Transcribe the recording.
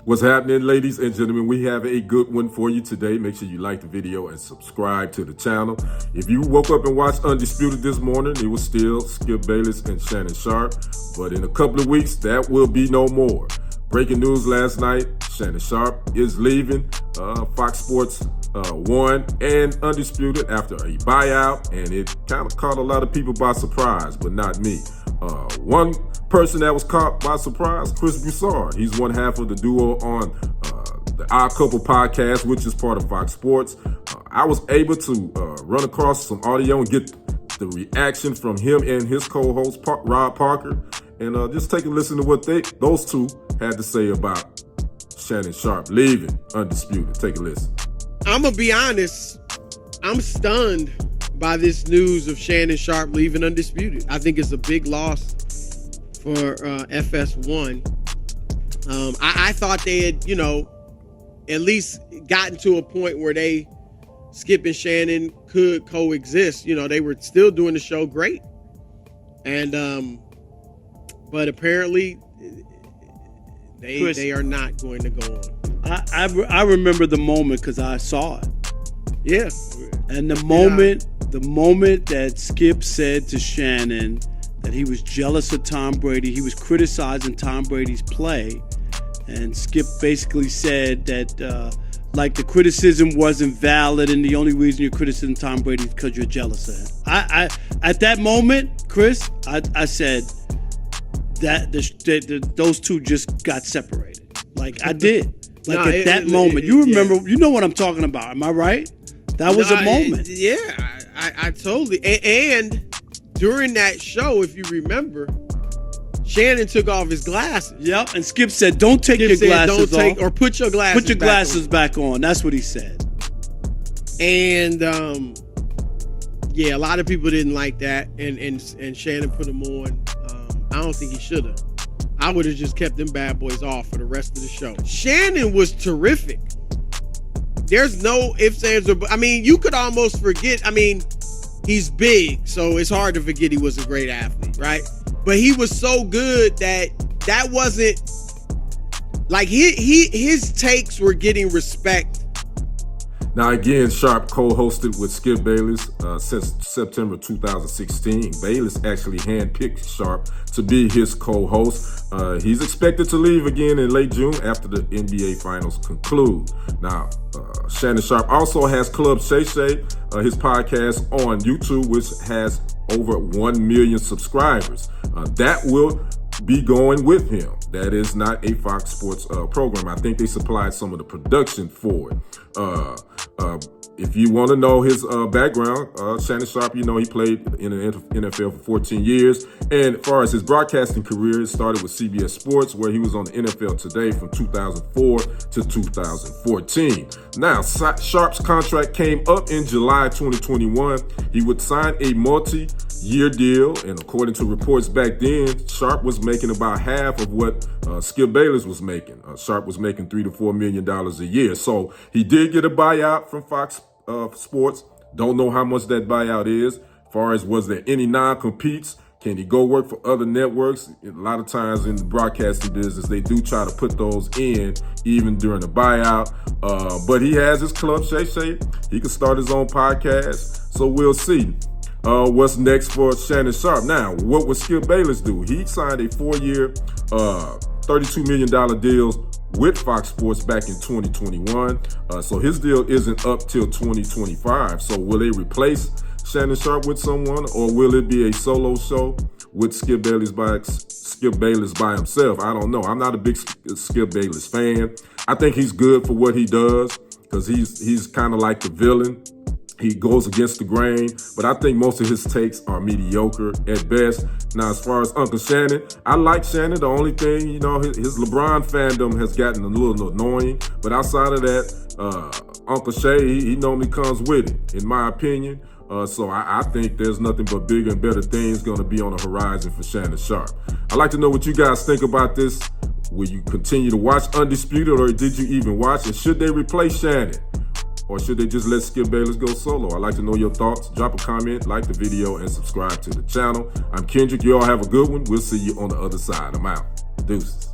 What's happening, ladies and gentlemen? We have a good one for you today. Make sure you like the video and subscribe to the channel. If you woke up and watched Undisputed this morning, it was still Skip Bayless and Shannon Sharpe. But in a couple of weeks, that will be no more. Breaking news last night, Shannon Sharpe is leaving Fox Sports 1 and Undisputed after a buyout, and it kind of caught a lot of people by surprise, but not me. One person that was caught by surprise, Chris Broussard. He's one half of the duo on the Odd Couple podcast, which is part of Fox Sports. I was able to run across some audio and get the reaction from him and his co-host, Rob Parker, and just take a listen to what those two had to say about Shannon Sharpe leaving Undisputed. Take a listen. I'm going to be honest. I'm stunned by this news of Shannon Sharpe leaving Undisputed. I think it's a big loss for FS1. I thought they had, at least gotten to a point where Skip and Shannon could coexist. They were still doing the show great. And, but apparently they are not going to go on. I remember the moment because I saw it. Yeah. And the moment that Skip said to Shannon that he was jealous of Tom Brady, he was criticizing Tom Brady's play, and Skip basically said that the criticism wasn't valid, and the only reason you're criticizing Tom Brady is because you're jealous of him. I at that moment, Chris, I said that those two just got separated. I did. At that moment. You remember, you know what I'm talking about. Am I right? That was a moment. I totally. And during that show, if you remember, Shannon took off his glasses. Yep. And Skip said, "Don't take your glasses off, or put your glasses. Put your glasses back on." That's what he said. And a lot of people didn't like that, and Shannon put them on. I don't think he should have. I would have just kept them bad boys off for the rest of the show. Shannon was terrific. There's no ifs, ands, or buts. You could almost forget. He's big, so it's hard to forget he was a great athlete, right? But he was so good that wasn't his takes were getting respect. Now, again, Sharpe co-hosted with Skip Bayless since September 2016. Bayless actually handpicked Sharpe to be his co-host. He's expected to leave again in late June after the NBA Finals conclude. Now, Shannon Sharpe also has Club Shay Shay, his podcast on YouTube, which has over 1 million subscribers. That will be going with him. That is not a Fox Sports program. I think they supplied some of the production for it. If you want to know his background, Shannon Sharpe, he played in the NFL for 14 years. And as far as his broadcasting career, it started with CBS Sports, where he was on the NFL Today from 2004 to 2014. Now, Sharpe's contract came up in July 2021. He would sign a multi-year deal, and according to reports back then, Sharpe was making about half of what Skip Bayless was making. Sharpe was making $3 to $4 million a year. So he did get a buyout from Fox Sports. Don't know how much that buyout is. As far as was there any non-competes? Can he go work for other networks? A lot of times in the broadcasting business, they do try to put those in even during the buyout. But he has his Club Shay Shay. He can start his own podcast. So we'll see what's next for Shannon Sharpe. Now, what would Skip Bayless do? He signed a 4-year, $32 million deal with Fox Sports back in 2021. So his deal isn't up till 2025. So will they replace Shannon Sharpe with someone, or will it be a solo show with Skip Bayless by himself? I don't know. I'm not a big Skip Bayless fan. I think he's good for what he does because he's kind of like the villain. He goes against the grain, but I think most of his takes are mediocre at best. Now, as far as Uncle Shannon, I like Shannon. The only thing, his LeBron fandom has gotten a little annoying. But outside of that, Uncle Shay, he normally comes with it, in my opinion. So I think there's nothing but bigger and better things going to be on the horizon for Shannon Sharpe. I'd like to know what you guys think about this. Will you continue to watch Undisputed, or did you even watch it? Should they replace Shannon? Or should they just let Skip Bayless go solo? I'd like to know your thoughts. Drop a comment, like the video, and subscribe to the channel. I'm Kendrick. You all have a good one. We'll see you on the other side. I'm out. Deuces.